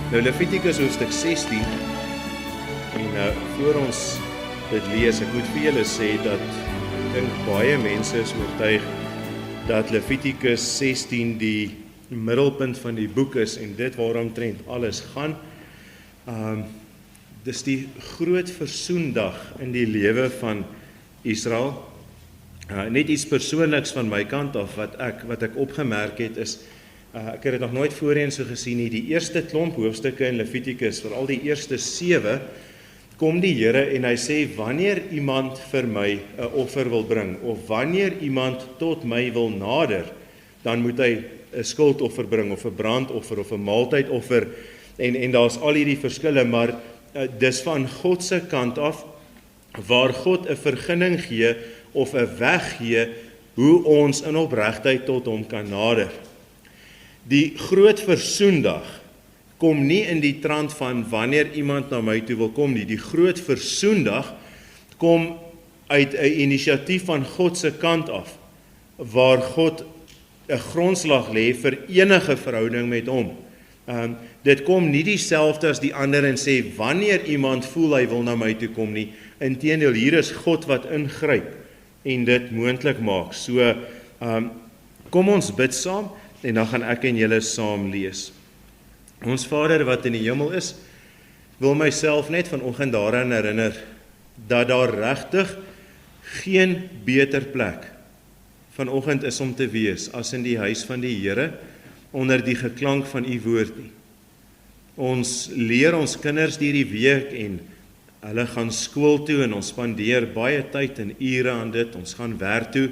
Nou Levitikus hoofstuk 16, en voor ons dit lees, ek moet vir julle sê dat ek dink baie mense is oortuig dat Levitikus 16 die middelpunt van die boek is en dit waaromtrent alles gaan. Dis die groot versoendag in die lewe van Israel. Net iets persoonliks van my kant af wat ek opgemerk het is, ek het dit nog nooit voorheen so gesien nie, die eerste klomp hoofstukke in Levitikus, veral die eerste 7, kom die Here en hy sê, wanneer iemand vir my 'n offer wil bring, of wanneer iemand tot my wil nader, dan moet hy 'n skuldoffer bring, of 'n brandoffer, of 'n maaltydoffer, en daar's al hierdie verskille, maar dis van God se kant af, waar God 'n vergunning gee, of 'n weg gee, hoe ons in opregtheid tot hom kan nader. Die groot versoendag kom nie in die trant van wanneer iemand na my toe wil kom nie. Die groot versoendag kom uit 'n inisiatief van God se kant af, waar God 'n grondslag lê vir enige verhouding met hom. Dit kom nie dieselfde as die ander en sê, wanneer iemand voel hy wil na my toe kom nie. Inteendeel, hier is God wat ingryp en dit moontlik maak. So, kom ons bid saam, en dan gaan ek en julle saam lees. Ons Vader wat in die hemel is, wil myself net vanoggend daaraan herinner, dat daar regtig geen beter plek vanoggend is om te wees, as in die huis van die Here, onder die geklank van u woord nie. Ons leer ons kinders hierdie week, en hulle gaan skool toe, en ons spandeer baie tyd en ure aan dit, ons gaan werk toe,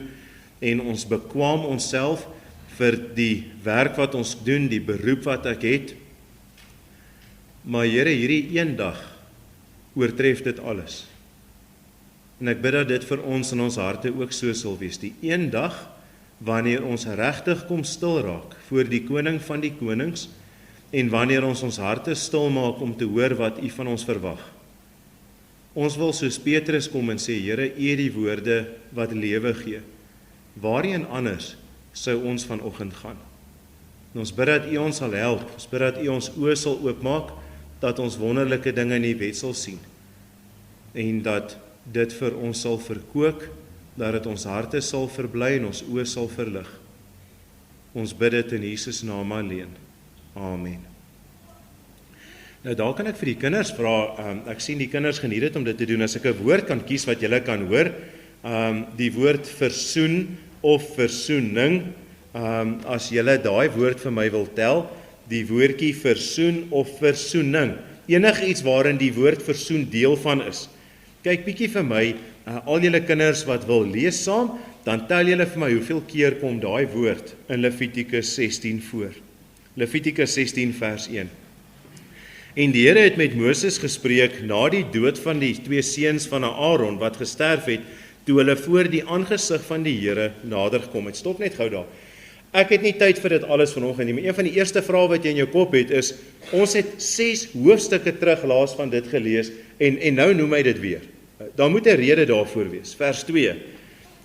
en ons bekwam onsself vir die werk wat ons doen, die beroep wat ek het. Maar Here, hierdie een dag oortref dit alles. En ek bid dat dit vir ons in ons harte ook so sal wees. Die een dag, wanneer ons regtig kom stil raak voor die koning van die konings, en wanneer ons harte stil maak om te hoor wat u van ons verwag. Ons wil soos Petrus kom en sê, Here, u het die woorde wat lewe gee. Waarheen anders sou ons vanoggend gaan? En ons bid dat u ons sal help, ons bid dat u ons oë sal oopmaak, dat ons wonderlike dinge in die wet sal sien, en dat dit vir ons sal verkoop, dat dit ons harte sal verbly en ons oë sal verlig. Ons bid dit in Jesus naam alleen. Amen. Nou daar kan ek vir die kinders vra, ek sien die kinders geniet dit om dit te doen, as ek 'n woord kan kies wat julle kan hoor, die woord versoen of versoening, as julle daai woord vir my wil tel, die woordjie versoen of versoening, enige iets waarin die woord versoen deel van is. Kyk bietjie vir my, al julle kinders wat wil lees saam, dan tel julle vir my hoeveel keer kom daai woord in Levitikus 16 voor. Levitikus 16 vers 1. En die Here het met Moses gespreek na die dood van die 2 seuns van Aaron wat gesterf het, toe hulle voor die aangesig van die Here nader gekom het. Stop net gou daar. Ek het nie tyd vir dit alles vanoggend nie, maar een van die eerste vrae wat jy in jou kop het is, ons het 6 hoofstukke terug laas van dit gelees, en nou noem hy dit weer. Daar moet 'n rede daarvoor wees. Vers 2.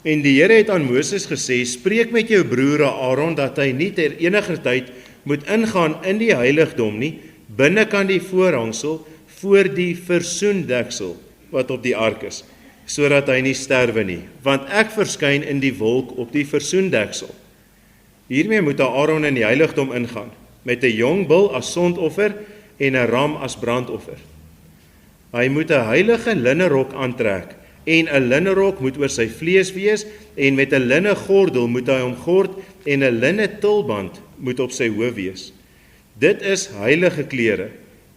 En die Here het aan Moses gesê, spreek met jou broer Aaron, dat hy nie ter eniger tyd moet ingaan in die heiligdom nie, binnekant die voorhangsel, voor die versoendeksel, wat op die ark is, sodat hy nie sterwe nie, want ek verskyn in die wolk op die versoendeksel. Hiermee moet Aaron in die heiligdom ingaan, met 'n jong bul as sondoffer en 'n ram as brandoffer. Hy moet 'n heilige linnenrok aantrek, en 'n linnenrok moet oor sy vlees wees, en met 'n linne gordel moet hy omgord, en 'n linne tulband moet op sy hoof wees. Dit is heilige klere,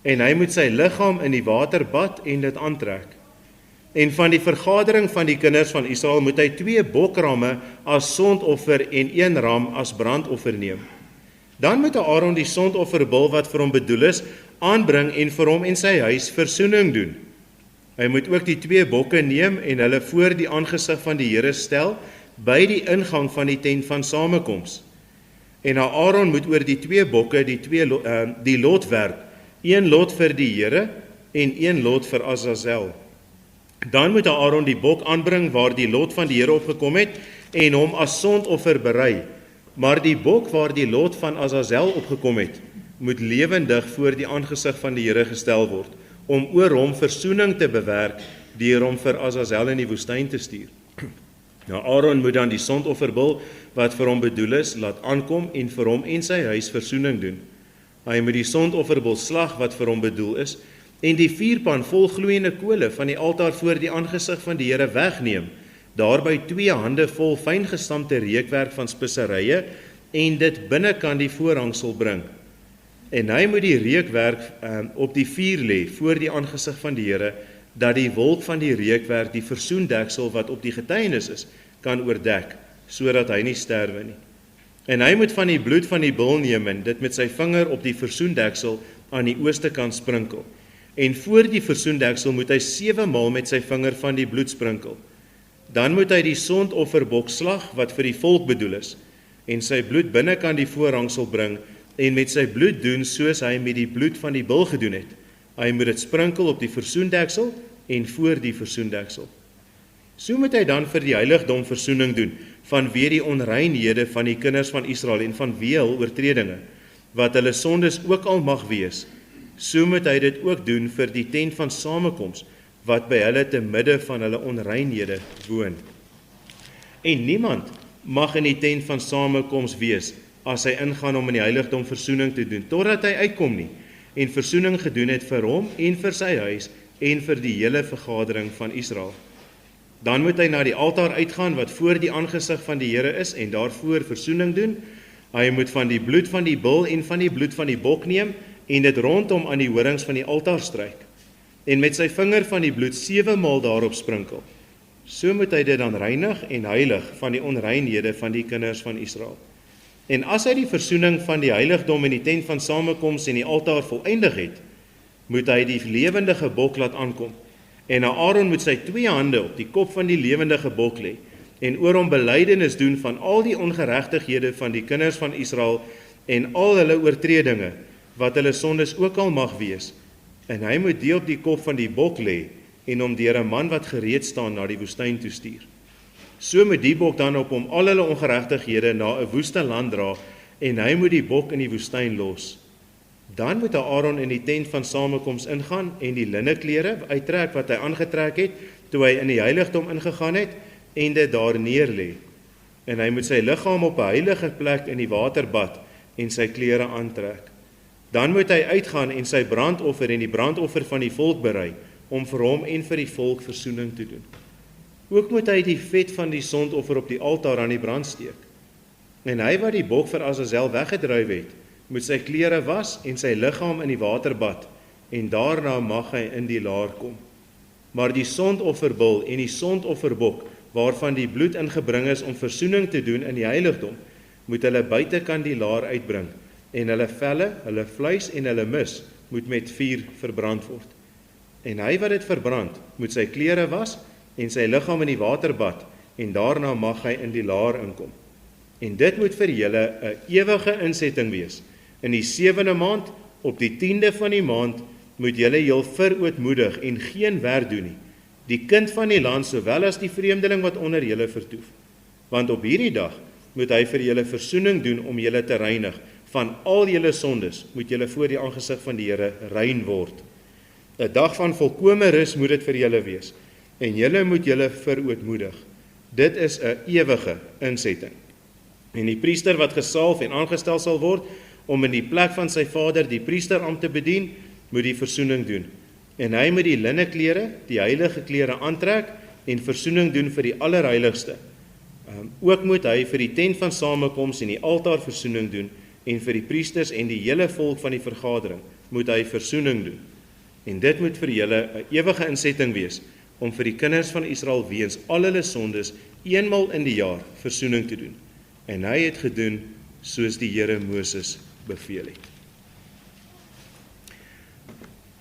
en hy moet sy liggaam in die water bad en dit aantrek. En van die vergadering van die kinders van Israel moet hy 2 bokramme as sondoffer en 1 ram as brandoffer neem. Dan moet Aaron die sondofferbul wat vir hom bedoel is, aanbring en vir hom en sy huis versoening doen. Hy moet ook die 2 bokke neem en hulle voor die aangesig van die Here stel, by die ingang van die tent van samekoms. En Aaron moet oor die 2 bokke die lot werp, 1 lot vir die Here en 1 lot vir Azazel. Dan moet Aaron die bok aanbring waar die lot van die Here opgekom het, en hom as sondoffer berei. Maar die bok waar die lot van Azazel opgekom het, moet lewendig voor die aangesig van die Here gestel word, om oor hom versoening te bewerk, deur hom vir Azazel in die woestyn te stuur. Nou Aaron moet dan die sondofferbul, wat vir hom bedoel is, laat aankom en vir hom en sy huis versoening doen. Hy moet die sondofferbul slag wat vir hom bedoel is, en die vuurpan vol gloeiende kole van die altaar voor die aangesig van die Here wegneem, daarby 2 hande vol fyn gestampte reukwerk van speserye, en dit binnekant die voorhangsel bring. En hy moet die reukwerk op die vuur lê voor die aangesig van die Here, dat die wolk van die reukwerk die versoendeksel wat op die getuienis is, kan oordek, sodat hy nie sterwe nie. En hy moet van die bloed van die bul neem en dit met sy vinger op die versoendeksel aan die ooste kant sprinkel. En voor die versoendeksel moet hy 7 maal met sy vinger van die bloed sprinkel. Dan moet hy die sondofferbok slag wat vir die volk bedoel is, en sy bloed binnekant die voorhangsel bring, en met sy bloed doen soos hy met die bloed van die bul gedoen het. Hy moet dit sprinkel op die versoendeksel en voor die versoendeksel. So moet hy dan vir die heiligdom versoening doen, vanweë die onreinhede van die kinders van Israel en vanweë hul oortredinge, wat hulle sondes ook al mag wees. So moet hy dit ook doen vir die tent van samekoms, wat by hulle te midde van hulle onreinhede woon. En niemand mag in die tent van samekoms wees, as hy ingaan om in die heiligdom versoening te doen, totdat hy uitkom nie, en versoening gedoen het vir hom en vir sy huis en vir die hele vergadering van Israel. Dan moet hy na die altaar uitgaan wat voor die aangesig van die Here is en daarvoor versoening doen. Hy moet van die bloed van die bul en van die bloed van die bok neem en dit rondom aan die horings van die altaar stryk en met sy vinger van die bloed 7 maal daarop sprinkel. So moet hy dit dan reinig en heilig van die onreinhede van die kinders van Israel. En as hy die versoening van die heiligdom en die tent van samekoms en die altaar voleindig het, moet hy die lewendige bok laat aankom. En Aaron moet sy 2 hande op die kop van die lewendige bok lê en oor hom belydenis doen van al die ongeregtighede van die kinders van Israel en al hulle oortredinge, wat hulle sondes ook al mag wees. En hy moet die op die kop van die bok lê en hom deur 'n man wat gereed staan na die woestyn toe stuur. So moet die bok dan op hom al hulle ongeregtighede na 'n woeste land dra en hy moet die bok in die woestyn los. Dan moet Aaron in die tent van samekoms ingaan en die linneklere uittrek wat hy aangetrek het toe hy in die heiligdom ingegaan het en dit daar neer lê. En hy moet sy liggaam op 'n heilige plek in die water bad en sy klere aantrek. Dan moet hy uitgaan en sy brandoffer en die brandoffer van die volk berei om vir hom en vir die volk versoening te doen. Ook moet hy die vet van die sondoffer op die altaar aan die brand steek. En hy wat die bok vir Azazel weggedryf het, moet sy klere was en sy liggaam in die water bad, en daarna mag hy in die laar kom. Maar die sondofferbul en die sondofferbok, waarvan die bloed ingebring is om versoening te doen in die heiligdom, moet hulle buitekant die laar uitbring, en hulle velle, hulle vleis en hulle mis moet met vuur verbrand word. En hy wat dit verbrand, moet sy klere was en sy liggaam in die water bad, en daarna mag hy in die laar inkom. En dit moet vir julle 'n ewige insetting wees. In die 7de maand, op die 10de van die maand, moet julle heel verootmoedig en geen werk doen nie, die kind van die land, sowel as die vreemdeling wat onder julle vertoef. Want op hierdie dag moet hy vir julle versoening doen om julle te reinig. Van al julle sondes moet julle voor die aangesig van die Here rein word. 'n Dag van volkome rus moet dit vir julle wees, en julle moet julle verootmoedig. Dit is 'n ewige insetting. En die priester wat gesalf en aangestel sal word, om in die plek van sy vader die priesterampt te bedien, moet die versoening doen. En hy moet die linneklere, die heilige klere aantrek, en versoening doen vir die allerheiligste. Ook moet hy vir die tent van samekoms en die altaar versoening doen, en vir die priesters en die hele volk van die vergadering moet hy versoening doen. En dit moet vir julle 'n ewige insetting wees, om vir die kinders van Israel weens al hulle sondes eenmal in die jaar versoening te doen. En hy het gedoen soos die Here Moses beveel het.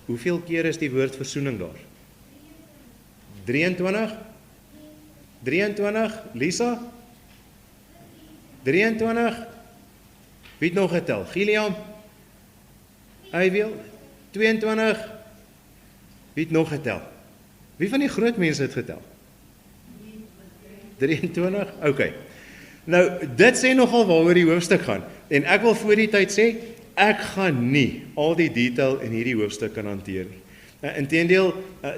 Hoeveel keer is die woord versoening daar? 23? 23? Lisa? 23? Wie het nog getel? Giliam? Eywiel? 22? Wie het nog getel? Wie van die groot mense het getel? 23? Ok. Nou, dit sê nogal waaroor die hoofstuk gaan. En ek wil voor die tyd sê, ek gaan nie al die detail in hierdie hoofstuk kan hanteer nie. Inteendeel,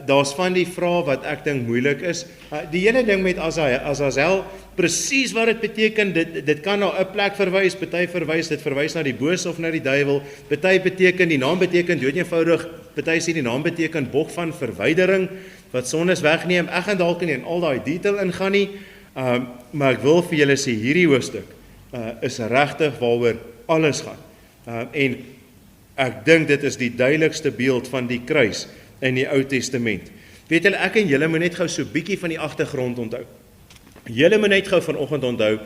daar's van die vrae wat ek dink moeilik is. Die hele ding met Azazel, presies wat dit beteken, dit kan na 'n plek verwys, party verwys, dit verwys na die bose of na die duiwel, party beteken, die naam beteken dood eenvoudig, party sê die naam beteken bok van verwydering, wat sondes wegneem. Ek gaan dalk nie in al daai detail ingaan nie, maar ek wil vir julle sê, hierdie hoofstuk is regtig waaroor alles gaan. En ek dink dit is die duidelikste beeld van die kruis in die Ou Testament. Weet julle, ek en julle moet net gou so bietjie van die agtergrond onthou. Julle moet net gou vanoggend onthou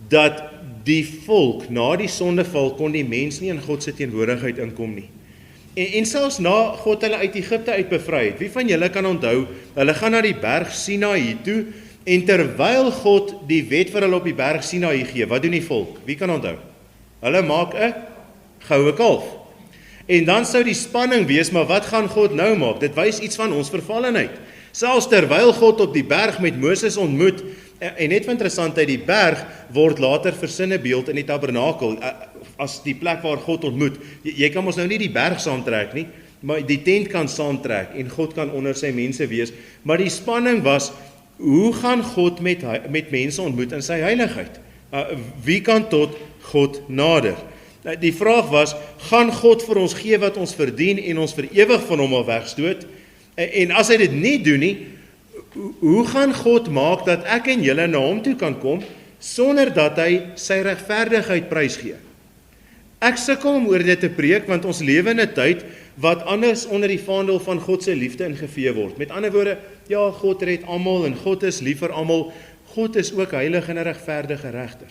dat die volk na die sondeval kon die mens nie in God se teenwoordigheid inkom nie. En selfs na God hulle uit Egipte uit bevry het. Wie van julle kan onthou, hulle gaan na die berg Sinaï toe en terwyl God die wet vir hulle op die berg Sinaï gee, wat doen die volk? Wie kan onthou? Hulle maak 'n goue kalf. En dan sou die spanning wees, maar wat gaan God nou maak? Dit wys iets van ons vervallenheid. Selfs terwyl God op die berg met Moses ontmoet, en net van interessantheid, die berg word later vir sinnebeeld in die tabernakel, as die plek waar God ontmoet. Jy kan ons nou nie die berg saamtrek nie, maar die tent kan saamtrek, en God kan onder sy mense wees. Maar die spanning was, hoe gaan God met mense ontmoet in sy heiligheid? Wie kan tot God nader? Die vraag was, gaan God vir ons gee wat ons verdien en ons vir ewig van hom af wegstoot? En as hy dit nie doen nie, hoe gaan God maak dat ek en julle na hom toe kan kom, sonder dat hy sy regverdigheid prysgee? Ek sukkel om oor dit te preek, want ons lewe in 'n tyd wat anders onder die vaandel van God se liefde ingevee word. Met ander woorde, ja, God red almal en God is lief vir almal. God is ook heilig en 'n regverdige regter.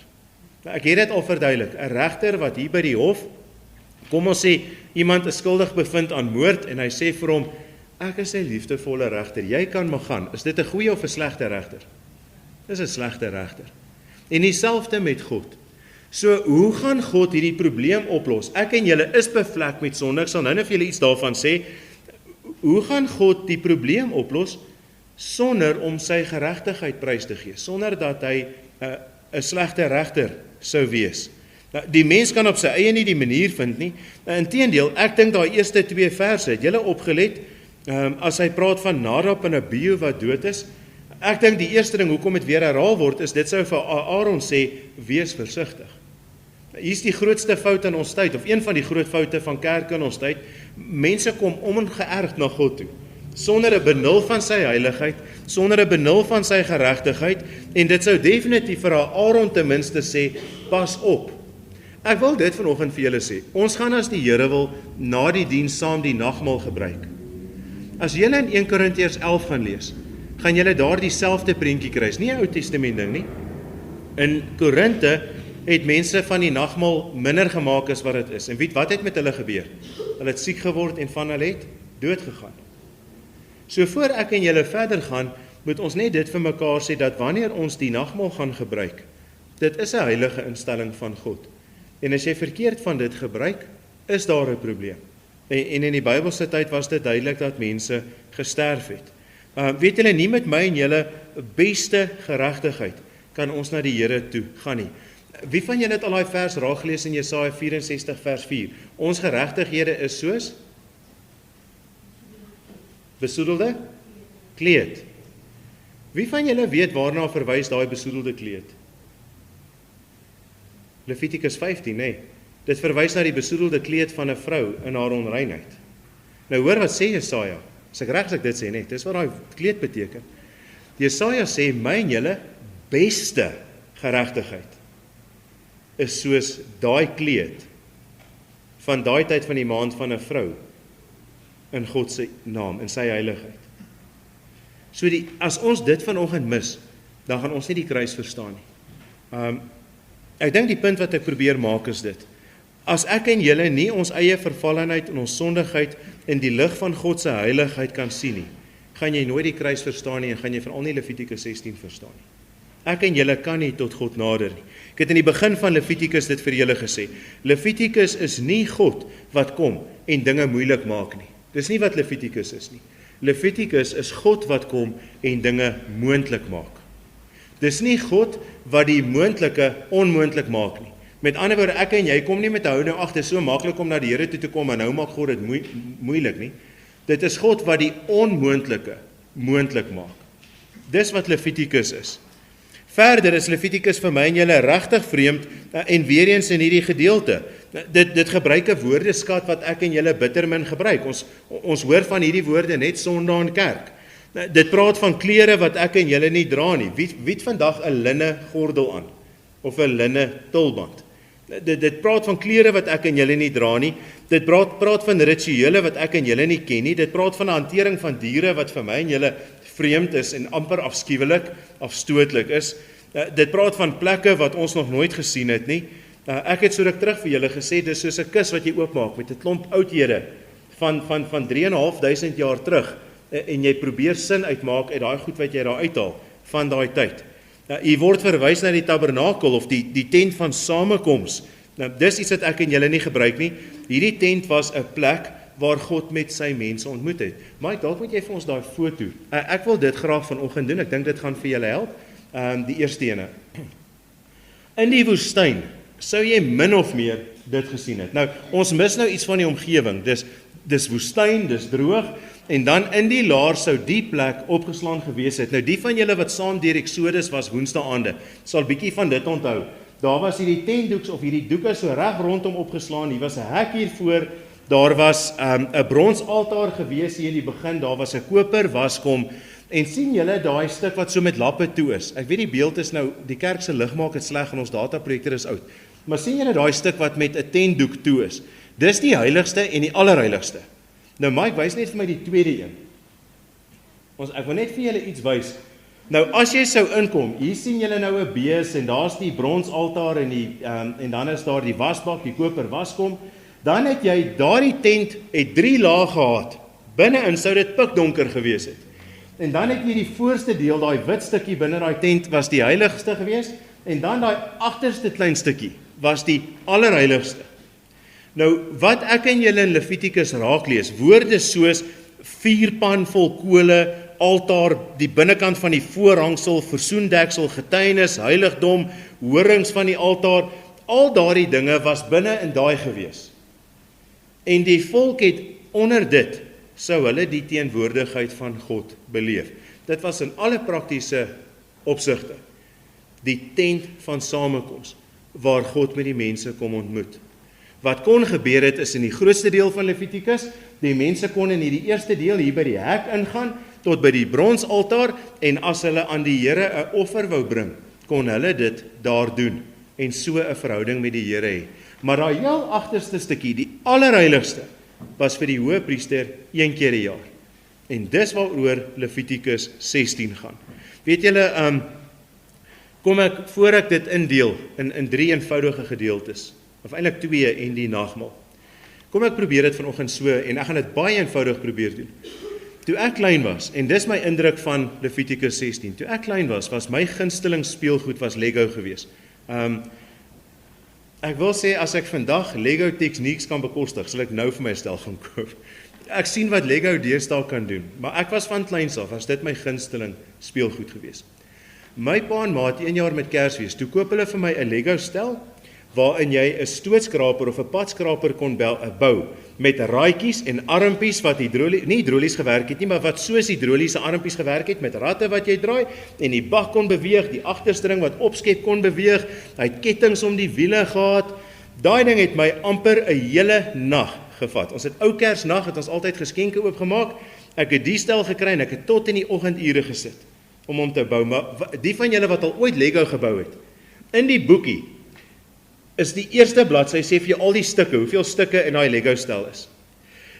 Ek het dit al verduidelik, 'n regter wat hier by die hof, kom ons sê, iemand is skuldig bevind aan moord, en hy sê vir hom, ek is 'n liefdevolle regter, jy kan maar gaan. Is dit 'n goeie of 'n slegte regter? Dis 'n slegte regter. En dieselfde met God. So, hoe gaan God hierdie probleem oplos? Ek en julle is bevlek met sonde, ek sal nou net vir julle iets daarvan sê. Hoe gaan God die probleem oplos, sonder om sy geregtigheid prys te gee, sonder dat hy 'n slegte regter sou wees? Die mens kan op sy eie nie die manier vind nie. Inteendeel, ek dink daai eerste 2 verse, het julle opgelet, as hy praat van Nadab en Abihu wat dood is, ek dink die eerste ding, hoekom dit weer herhaal word, is dit sou vir Aaron sê, wees versigtig. Hier is die grootste fout in ons tyd, of een van die groot foute van kerk in ons tyd, mense kom ongeërgd na God toe, sonder 'n benul van sy heiligheid, sonder 'n benul van sy geregtigheid, en dit sou definitief vir Aaron ten minste sê, pas op. Ek wil dit vanoggend vir julle sê, ons gaan as die Here wil, na die diens saam die nagmaal gebruik. As julle in 1 Korintiërs 11 gaan lees, gaan julle daar dieselfde prentjie kry, nie 'n Ou Testament ding nie. In Korinte het mense van die nagmaal minder gemaak as wat dit is. En weet wat het met hulle gebeur? Hulle het siek geword en van hulle het dood gegaan. So voor ek en julle verder gaan, moet ons net dit vir mekaar sê, dat wanneer ons die nagmaal gaan gebruik, dit is 'n heilige instelling van God. En as jy verkeerd van dit gebruik, is daar 'n probleem. En in die Bybelse tyd was dit duidelik dat mense gesterf het. Weet julle, nie met my en julle beste geregtigheid kan ons na die Here toe gaan nie. Wie van julle het al daai vers raak gelees in Jesaja 64 vers 4? Ons geregtighede is soos besoedelde kleed. Wie van julle weet waarna verwys daai besoedelde kleed? Levitikus 15, nee. Dit verwys na die besoedelde kleed van 'n vrou in haar onreinheid. Nou hoor wat sê Jesaja. As ek reg as ek dit sê, nee, dis wat daai kleed beteken. Jesaja sê, my en julle beste geregtigheid is soos daai kleed van daai tyd van die maand van 'n vrou in God se naam, in sy heiligheid. So as ons dit vanoggend mis, dan gaan ons nie die kruis verstaan nie. Ek dink die punt wat ek probeer maak is dit. As ek en julle nie ons eie vervallenheid en ons sondigheid in die lig van God se heiligheid kan sien nie, gaan jy nooit die kruis verstaan nie en gaan jy veral nie Levitikus 16 verstaan nie. Ek en julle kan nie tot God nader nie. Ek het in die begin van Levitikus dit vir julle gesê. Levitikus is nie God wat kom en dinge moeilik maak nie. Dis nie wat Levitikus is nie. Levitikus is God wat kom en dinge moontlik maak. Dis nie God wat die moontlike onmoontlik maak nie. Met ander woorde, ek en jy kom nie met 'n houding, ag, dit is so maklik om na die Here toe te kom en nou maak God dit moeilik nie. Dit is God wat die onmoontlike moontlik maak. Dis wat Levitikus is. Verder is Levitikus vir my en julle regtig vreemd en weer eens in hierdie gedeelte. Dit gebruik 'n woordeskat wat ek en julle bitter min gebruik. Ons hoor van hierdie woorde net Sondag in kerk. Dit praat van klere wat ek en julle nie dra nie. Wie het vandag 'n linne gordel aan of 'n linne tulband? Dit praat van klere wat ek en julle nie dra nie. Dit praat van rituele wat ek en julle nie ken nie. Dit praat van 'n hantering van diere wat vir my en julle vreemd is en amper afskuwelik, afstootlik is. Dit praat van plekke wat ons nog nooit gesien het nie. Ek het so ruk terug vir julle gesê, dis soos 'n kus wat jy oopmaak met 'n klomp oudhede van 3.500 jaar terug en jy probeer sin uitmaak uit daai goed wat jy daar uithaal van daai tyd. Hier word verwys na die tabernakel of die tent van samekoms. Dis iets wat ek en julle nie gebruik nie. Hierdie tent was 'n plek waar God met sy mense ontmoet het. Mike, dalk moet jy vir ons daai foto. Ek wil dit graag vanoggend doen. Ek dink dit gaan vir julle help. Die eerste ene. In die woestyn sou jy min of meer dit gesien het. Nou, ons mis nou iets van die omgewing. Dis woestyn, dis droog en dan in die laar sou die plek opgeslaan gewees het. Nou die van julle wat saam deur Exodus was woensdaande, sal bietjie van dit onthou. Daar was hierdie tentdoeks of hierdie doeke so reg rondom opgeslaan. Hier was 'n hek hiervoor. Daar was 'n bronsaltaar gewees hier in die begin. Daar was 'n koper waskom. En sien julle daai stuk wat so met lappe toe is? Ek weet die beeld is nou, die kerk se lig maak dit sleg en ons dataprojektor is oud. Maar sien julle daai stuk wat met 'n tentdoek toe is? Dis die heiligste en die allerheiligste. Nou Mike, wys net vir my die tweede een. Ek wil net vir julle iets wys. Nou as jy sou inkom, hier sien julle nou 'n bees en daar's die bronsaltaar en dan is daar die wasbak, die koper waskom. Dan het jy daardie tent het 3 lae gehad. Binne-in sou dit pikdonker gewees het. En dan het jy die voorste deel, daai wit stukkie binne daai tent was die heiligste gewees en dan daai agterste klein stukkie was die allerheiligste. Nou wat ek en julle in Levitikus raak lees, woorde soos vuurpan vol kole, altaar, die binnekant van die voorhangsel, versoendeksel, getuienis, heiligdom, horings van die altaar, al daardie dinge was binne in daai gewees. En die volk het onder dit sou hulle die teenwoordigheid van God beleef. Dit was in alle praktiese opsigte die tent van samekoms waar God met die mense kom ontmoet. Wat kon gebeur het is in die grootste deel van Levitikus, die mense kon in hierdie eerste deel hier by die hek ingaan tot by die bronsaltaar en as hulle aan die Here 'n offer wou bring, kon hulle dit daar doen en so 'n verhouding met die Here hê. Maar daai heel agterste stukkie, die allerheiligste, was vir die hoëpriester 1 keer 'n jaar. En dis waaroor Levitikus 16 gaan. Weet julle, kom ek voor ek dit indeel in 3 eenvoudige gedeeltes, of eintlik 2 en die nagmaal. Kom ek probeer dit vanoggend so en ek gaan dit baie eenvoudig probeer doen. Toe ek klein was, en dis my indruk van Levitikus 16. Toe ek klein was my gunsteling speelgoed was Lego geweest. Ek wil sê as ek vandag Lego Techniques kan bekostig, sal ek nou vir my 'n stel gaan koop. Ek sien wat Lego deesdae kan doen, maar ek was van kleins af, was dit my gunsteling speelgoed geweest. My pa en ma het 1 jaar met Kersfees, toe koop hulle vir my 'n Lego stel waarin jy 'n stootskraper of 'n padskraper kon bou met raadjies en armpies wat nie hidrolies gewerk het nie, maar wat soos hidroliese armpies gewerk het met ratte wat jy draai en die bak kon beweeg, die agterstring wat opskep kon beweeg, hy het kettings om die wiele gehad. Daai ding het my amper 'n hele nag gevat. Ons het ou Kersnag het ons altyd geskenke oopgemaak. Ek het die stel gekry en ek het tot in die oggendure gesit om hom te bou. Maar die van julle wat al ooit Lego gebou het, in die boekie is die eerste bladsy sê vir jou al die stukke, hoeveel stukke in daai Lego stel is.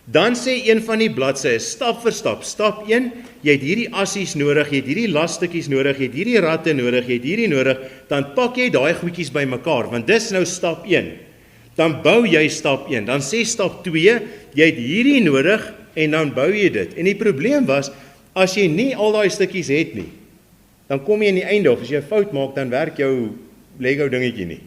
Dan sê een van die bladsye stap vir stap. Stap 1, jy het hierdie assies nodig, jy het hierdie lasstukkies nodig, jy het hierdie ratte nodig, jy het hierdie nodig, dan pak jy daai goedjies bymekaar, want dis nou stap 1. Dan bou jy stap 1. Dan sê stap 2, jy het hierdie nodig en dan bou jy dit. En die probleem was, as jy nie al daai stukkies het nie, dan kom jy in die einde of as jy 'n fout maak, dan werk jou Lego dingetjie nie.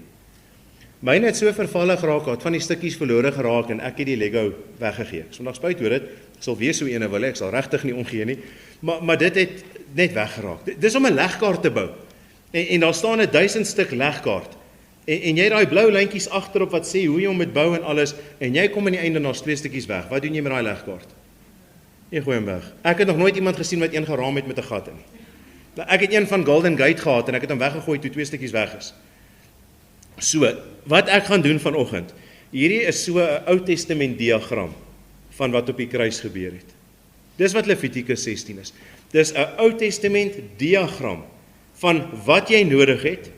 Myne het so vervalle geraak, het van die stukkies verlore geraak en ek het die Lego weggegee. Sondag spyt oor dit, ek sal weer so ene wil hê, ek sal regtig nie omgee nie, maar dit het net weggeraak. Dis om 'n legkaart te bou. En daar staan 'n 1000 stuk legkaart. en jy daai blou lyntjies agterop wat sê hoe jy hom moet bou en alles, en jy kom aan die einde na 2 stukkies weg. Wat doen jy met daai legkaart? Jy gooi hom weg. Ek het nog nooit iemand gesien wat een geraam het met 'n gat in nie. Ek het een van Golden Gate gehad en ek het hom weggegooi toe 2 stukkies weg is. So, wat ek gaan doen vanoggend, hierdie is so 'n Ou Testament diagram van wat op die kruis gebeur het. Dis wat Levitikus 16 is. Dis 'n Ou Testament diagram van wat jy nodig het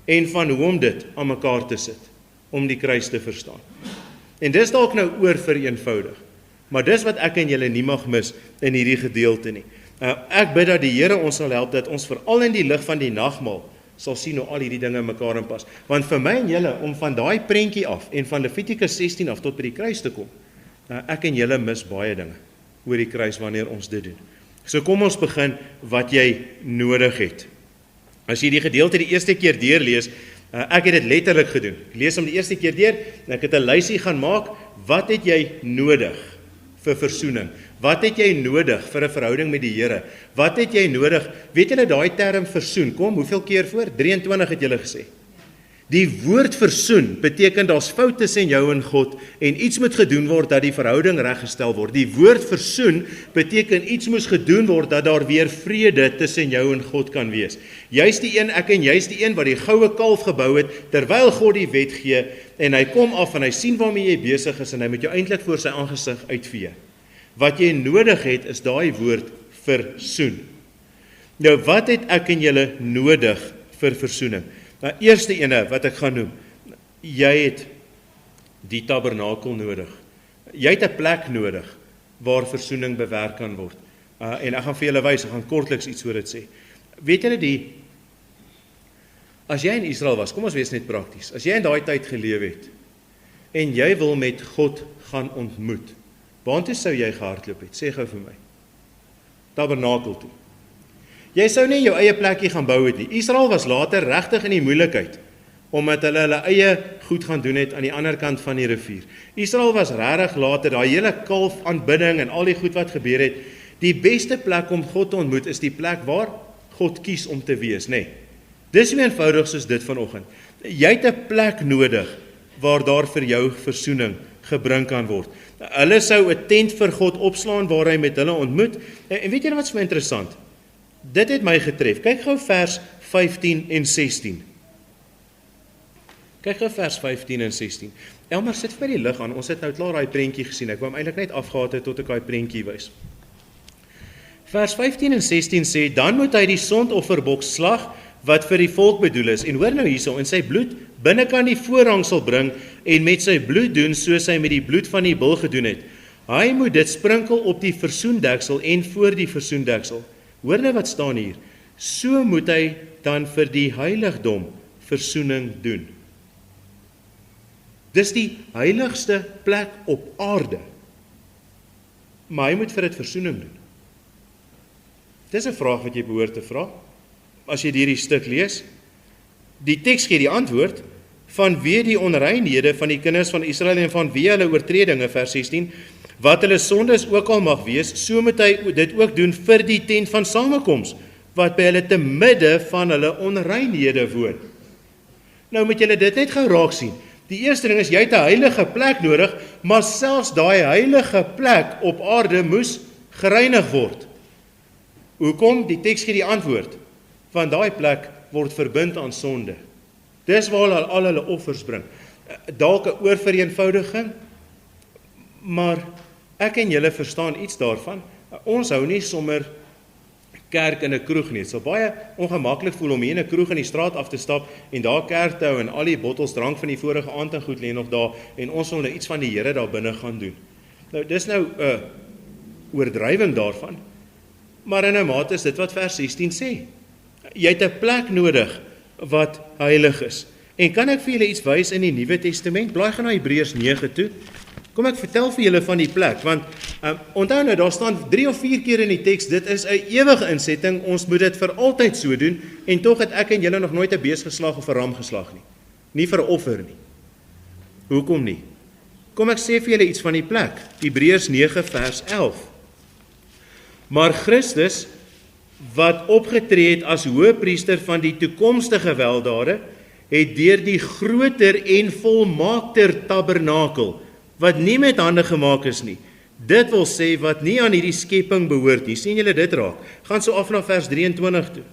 en van hoe om dit aan mekaar te sit om die kruis te verstaan. En dis dalk nou oor vereenvoudig, maar dis wat ek en julle nie mag mis in hierdie gedeelte nie. Ek bid dat die Here ons sal help dat ons veral in die lig van die nagmaal sal sien hoe al hierdie dinge mekaar inpas. Want vir my en julle om van daai prentjie af en van Levitikus 16 af tot by die kruis te kom, ek en julle mis baie dinge oor die kruis wanneer ons dit doen. So kom ons begin wat jy nodig het. As jy die gedeelte die eerste keer deurlees, ek het dit letterlik gedoen. Ek lees hom die eerste keer deur en ek het 'n lysie gaan maak. Wat het jy nodig vir versoening? Wat het jy nodig vir 'n verhouding met die Here? Wat het jy nodig? Weet julle daai term versoen? Kom, hoeveel keer voor? 23 het julle gesê. Die woord versoen beteken daar's foute tussen jou en God en iets moet gedoen word dat die verhouding reggestel word. Die woord versoen beteken iets moes gedoen word dat daar weer vrede tussen jou en God kan wees. Jy's die een, ek en jy's die een wat die goue kalf gebou het terwyl God die wet gee en hy kom af en hy sien waarmee jy besig is en hy moet jou eintlik voor sy aangesig uitvee. Wat jy nodig het is daai woord versoen. Nou wat het ek en julle nodig vir versoening? Nou, eerste ene wat ek gaan noem, jy het die tabernakel nodig. Jy het 'n plek nodig waar versoening bewerk kan word. En ek gaan vir julle wys, ek gaan kortliks iets oor dit sê. Weet julle as jy in Israel was, kom ons wees net prakties, as jy in daai tyd geleef het, en jy wil met God gaan ontmoet, waartoe sou jy gehardloop het? Sê gou vir my. Tabernakel toe. Jy sou nie jou eie plekkie gaan bou het nie. Israel was later regtig in die moeilikheid, omdat hulle eie goed gaan doen het aan die ander kant van die rivier. Israel was regtig later, daai hele kalf aanbidding en al die goed wat gebeur het, die beste plek om God te ontmoet is die plek waar God kies om te wees, nê. Dis so eenvoudig soos dit vanoggend. Jy het 'n plek nodig waar daar vir jou versoening gebring kan word. Hulle sou 'n tent vir God opslaan waar hy met hulle ontmoet. En weet julle wat so interessant? Dit het my getref. Kyk gou vers 15 en 16. Kyk gou vers 15 en 16. Elmar, sit vir die lig aan. Ons het nou klaar daai prentjie gesien. Ek wou hom eintlik net afgehaat het tot ek daai prentjie wys. Vers 15 en 16 sê, dan moet hy die sondofferbok slag wat vir die volk bedoel is. En hoor nou hierso, en sy bloed binnekant die voorhangsel bring en met sy bloed doen soos hy met die bloed van die bul gedoen het. Hy moet dit sprinkel op die versoendeksel en voor die versoendeksel. Hoor nou wat staan hier. So moet hy dan vir die heiligdom versoening doen. Dis die heiligste plek op aarde. Maar hy moet vir dit versoening doen. Dis 'n vraag wat jy behoort te vra. As jy hierdie stuk lees, die teks gee die antwoord van wie die onreinhede van die kinders van Israel en van wie hulle oortredinge, vers 16, wat hulle sondes ook al mag wees, so moet hy dit ook doen vir die tent van samekoms, wat by hulle te midde van hulle onreinhede woon. Nou moet julle dit net gou raak sien. Die eerste ding is, jy het 'n heilige plek nodig, maar selfs daai heilige plek op aarde moes gereinig word. Hoekom? Die teks gee die antwoord. Van daai plek word verbind aan sonde. Dis waar hulle al hulle offers bring. Dalk 'n oorvereenvoudiging, maar ek en julle verstaan iets daarvan. Ons hou nie sommer kerk in 'n kroeg nie. Dit sal baie ongemaklik voel om hier in 'n kroeg in die straat af te stap en daar kerk te hou en al die bottels drank van die vorige aand en goed lê nog daar en ons wil nou iets van die Here daar binne gaan doen. Nou dis nou 'n oordrywing daarvan. Maar in 'n mate is dit wat vers 16 sê. Jy het 'n plek nodig wat heilig is. En kan ek vir julle iets wys in die Nuwe Testament? Blaai gaan na Hebreërs 9 toe. Kom ek vertel vir julle van die plek, want onthou nou, daar staan 3 of 4 keer in die teks, dit is 'n ewige insetting, ons moet dit vir altyd so doen, en tog het ek en julle nog nooit 'n bees geslag of 'n ram geslag nie. Nie vir 'n offer nie. Hoekom nie? Kom ek sê vir julle iets van die plek. Hebreërs 9 vers 11. Maar Christus, wat opgetree het as hoëpriester van die toekomstige weldade, het deur die groter en volmaakter tabernakel, wat nie met hande gemaak is nie, dit wil sê wat nie aan hierdie skepping behoort nie. Sien julle dit raak? Gaan so af na vers 23 toe.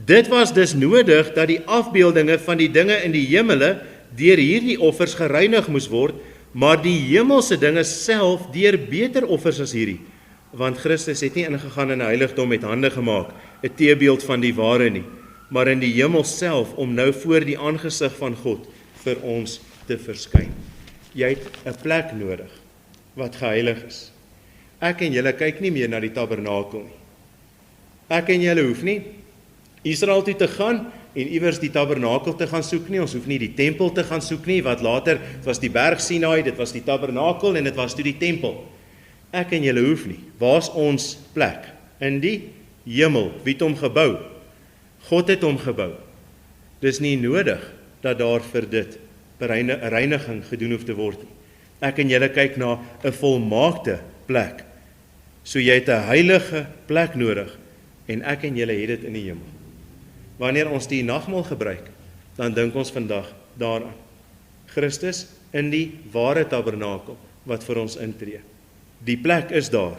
Dit was dus nodig dat die afbeeldinge van die dinge in die hemele deur hierdie offers gereinig moes word, maar die hemelse dinge self deur beter offers as hierdie. Want Christus het nie ingegaan in 'n heiligdom met hande gemaak, 'n teebeeld van die ware nie, maar in die hemel self om nou voor die aangesig van God vir ons te verskyn. Jy het 'n plek nodig wat geheilig is. Ek en julle kyk nie meer na die tabernakel nie. Ek en julle hoef nie Israel toe te gaan en iewers die tabernakel te gaan soek nie. Ons hoef nie die tempel te gaan soek nie, wat later, dit was die berg Sinai, dit was die tabernakel en dit was toe die tempel. Ek en julle hoef nie. Waar's ons plek? In die hemel. Wie het hom gebou? God het hom gebou. Dis nie nodig dat daar vir dit reiniging gedoen hoef te word nie. Ek en julle kyk na 'n volmaakte plek. So jy het 'n heilige plek nodig en ek en julle het dit in die hemel. Wanneer ons die nagmaal gebruik, dan dink ons vandag daaraan. Christus in die ware tabernakel wat vir ons intree. Die plek is daar.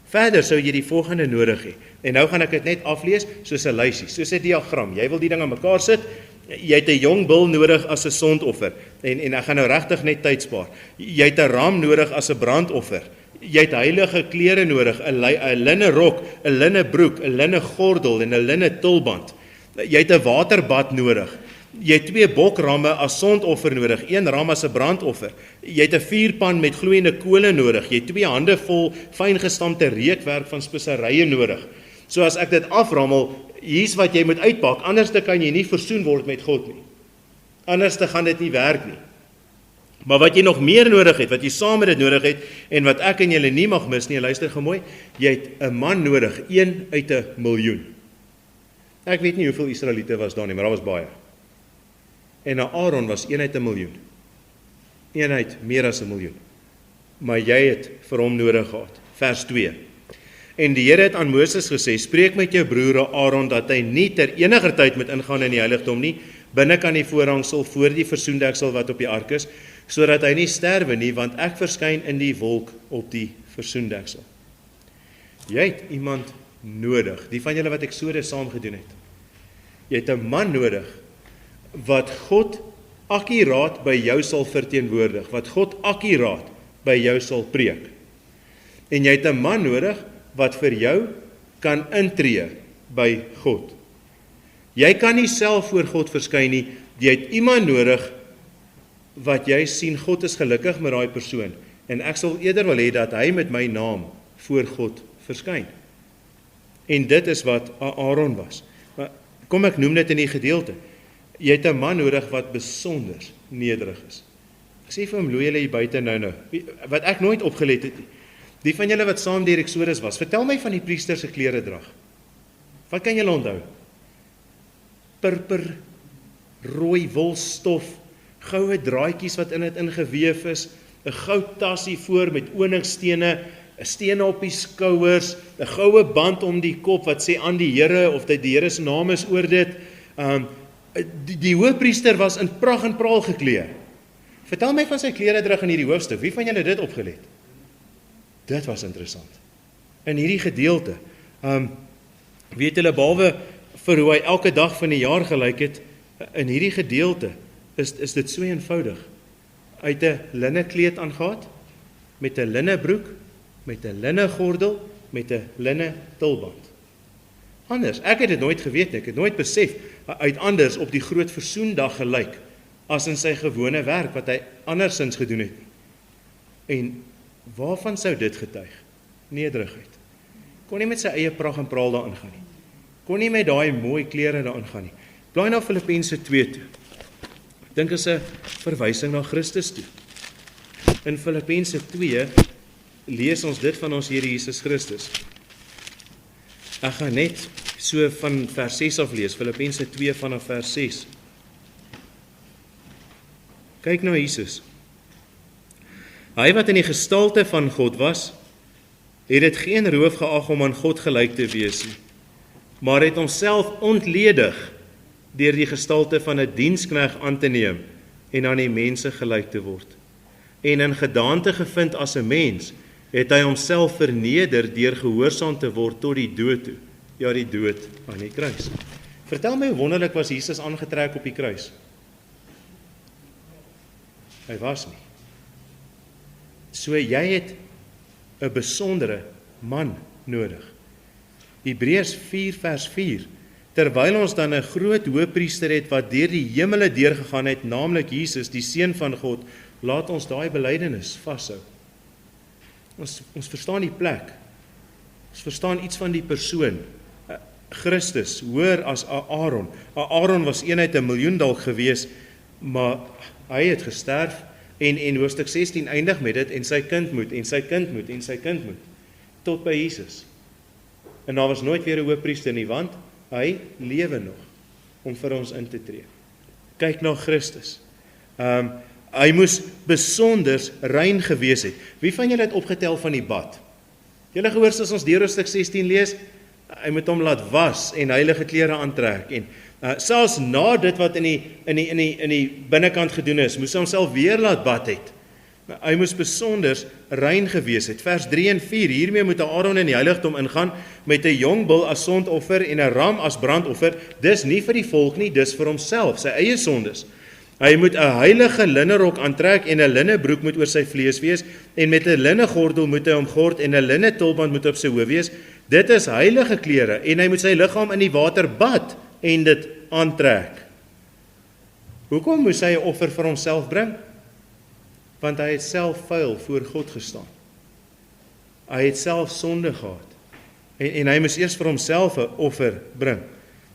Verder sou jy die volgende nodig hê. En nou gaan ek dit net aflees soos 'n lysie, soos 'n diagram. Jy wil die ding aan mekaar sit. Jy het 'n jong bul nodig as 'n sondoffer. En ek gaan nou regtig net tyd spaar. Jy het 'n ram nodig as 'n brandoffer. Jy het heilige klere nodig, 'n linne rok, 'n linne broek, 'n linne gordel en 'n linne tulband. Jy het 'n waterbad nodig. Jy het 2 bokramme as sondoffer nodig, 1 ram as 'n brandoffer. Jy het 'n vuurpan met gloeiende kole nodig. Jy het 2 hande vol fyn gestampte reukwerk van speserye nodig. So as ek dit aframmel, hier's wat jy moet uitpak, anders kan jy nie versoen word met God nie. Anders gaan dit nie werk nie. Maar wat jy nog meer nodig het, wat jy saam met dit nodig het, en wat ek en julle nie mag mis nie, luister gemooi, jy het 'n man nodig, 1 uit 'n miljoen. Ek weet nie hoeveel Israeliete was daar nie, maar daar was baie. En Aaron was 1 uit 'n miljoen. 1 uit meer as 'n miljoen. Maar jy het vir hom nodig gehad. Vers 2. En die Here het aan Moses gesê, spreek met jou broer Aaron dat hy nie ter eniger tyd moet ingaan in die heiligdom nie, binne kan die voorhangsel voor die versoendeksel wat op die ark is, sodat hy nie sterwe nie, want ek verskyn in die wolk op die versoendeksel. Jy het iemand nodig, die van julle wat Eksodus saam gedoen het. Jy het 'n man nodig wat God akkuraat by jou sal verteenwoordig, wat God akkuraat by jou sal preek. En jy het 'n man nodig wat vir jou kan intree by God. Jy kan nie self voor God verskyn nie, jy het iemand nodig wat jy sien, God is gelukkig met daai persoon, en ek sal eerder wil hê dat hy met my naam voor God verskyn. En dit is wat Aaron was. Maar kom ek noem dit in die gedeelte. Jy het 'n man nodig wat besonder nederig is. Ek sê vir hom, loei julle hier buite nou. Wat ek nooit opgelet het nie. Die van julle wat saam deur Eksodus was, vertel my van die priester se klere drag. Wat kan julle onthou? Purper, rooi wolstof, goue draadjies wat in dit ingeweef is, 'n goud tasie voor met oningstene, 'n stene op die skouers, 'n goue band om die kop wat sê aan die Here of dit die Here se naam is oor dit. Die hoofpriester was in pragt en praal geklee. Vertel my van sy kleredrag in hierdie hoofstuk. Wie van julle dit opgelet? Dit was interessant. In hierdie gedeelte, weet julle, behalwe vir hoe hy elke dag van die jaar gelyk het, in hierdie gedeelte is dit so eenvoudig. Hy het 'n linne kleed aangehad, met 'n linne broek, met 'n linne gordel, met 'n linne tulband. Anders, ek het dit nooit geweet nie, ek het nooit besef, hy het anders op die groot versoendag gelyk, as in sy gewone werk, wat hy andersins gedoen het. En waarvan sou dit getuig? Nederigheid. Kon nie met sy eie pragt en praal daarin gaan nie. Kon nie met daai mooi klere daarin gaan nie. Blaai na Filippense 2 toe. Ek dink is 'n verwysing na Christus toe. In Filippense 2 lees ons dit van ons Here Jesus Christus. Ek gaan net so van vers 6 af lees, Filippense 2 vanaf vers 6. Kyk na Jesus. Hy wat in die gestalte van God was, het dit geen roof geag om aan God gelyk te wees nie, maar het homself ontledig deur die gestalte van 'n diensknegt aan te neem en aan die mense gelyk te word. En in gedaante gevind as 'n mens, het hy homself verneder deur gehoorsaam te word tot die dood toe, ja die dood aan die kruis. Vertel my hoe wonderlik was Jesus aangetrek op die kruis? Hy was nie. So jy het 'n besondere man nodig. Hebreërs 4 vers 4, terwyl ons dan 'n groot hoëpriester het wat deur die hemele deurgegaan het, naamlik Jesus, die Seun van God, laat ons daai belydenis vashou. Ons verstaan die plek. Ons verstaan iets van die persoon. Christus, hoër as Aaron. Aaron was eenheid 'n miljoen dalk gewees, maar hy het gesterf en hoofstuk 16 eindig met dit en sy kind moet en sy kind moet en sy kind moet tot by Jesus. En daar was nooit weer 'n hoëpriester nie, want hy lewe nog om vir ons in te tree. Kyk na Christus. Hy moes besonders rein gewees het. Wie van julle het opgetel van die bad? Julle gehoor as ons deur hoofstuk 16 lees, hy moet hom laat was en heilige klere aantrek en selfs na dit wat in die binnekant gedoen is, moes hy homself weer laat bad het. Hy moes besonders rein gewees het. Vers 3 en 4, hiermee moet Aaron in die heiligdom ingaan met 'n jong bul as sondoffer en 'n ram as brandoffer. Dis nie vir die volk nie, dis vir homself, sy eie sondes. Hy moet 'n heilige linnerok aantrek en 'n linnebroek moet oor sy vlees wees en met 'n linnegordel moet hy hom gord en 'n linne tulband moet op sy hoof wees. Dit is heilige klere en hy moet sy liggaam in die water bad en dit aantrek. Hoekom moes hy 'n offer vir homself bring? Want hy het self vuil voor God gestaan. Hy het self sonde gehad. En hy moes eers vir homself 'n offer bring.